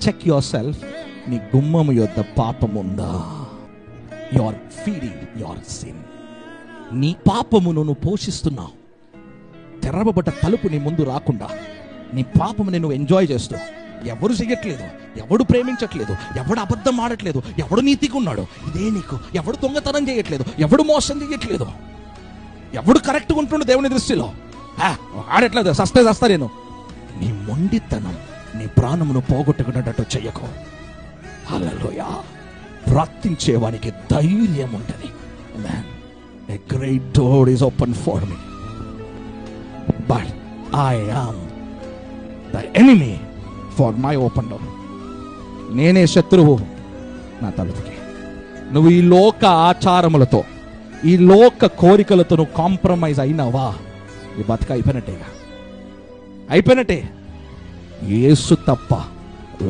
Check your self. నీ గుమ్మము యొద్ద పాపముందా? You are feeding your sin. నీ పాపమును నువ్వు పోషిస్తున్నావు. తెరవబడ్డ తలుపు నీ ముందు రాకుండా నీ పాపముని నువ్వు ఎంజాయ్ చేస్తూ, ఎవడు చెయ్యట్లేదు, ఎవడు ప్రేమించట్లేదు, ఎవడు అబద్ధం ఆడట్లేదు, ఎవడు నీతిగా ఉన్నాడు, ఇదే నీకు. ఎవడు దొంగతనం చేయట్లేదు, ఎవడు మోసం చేయట్లేదు, ఎవడు కరెక్ట్గా ఉంటుండు దేవుని దృష్టిలో. ఆడట్లేదు, సస్తే సస్తా నేను. నీ మొండితనం నీ ప్రాణమును పోగొట్టుకున్నట్టు చెయ్యకు. హల్లెలూయా. ప్రార్థించేవానికి ధైర్యం ఉంటుంది. Amen. A great door is open for me, but I am the enemy for my open door. నేనే శత్రువు నా తలుపుకి. నువ్వు ఈ లోక ఆచారములతో, ఈ లోక కోరికలతో నువ్వు కాంప్రమైజ్ అయినావా, ఈ బతుక అయిపోయినట్టే. యేసు తప్ప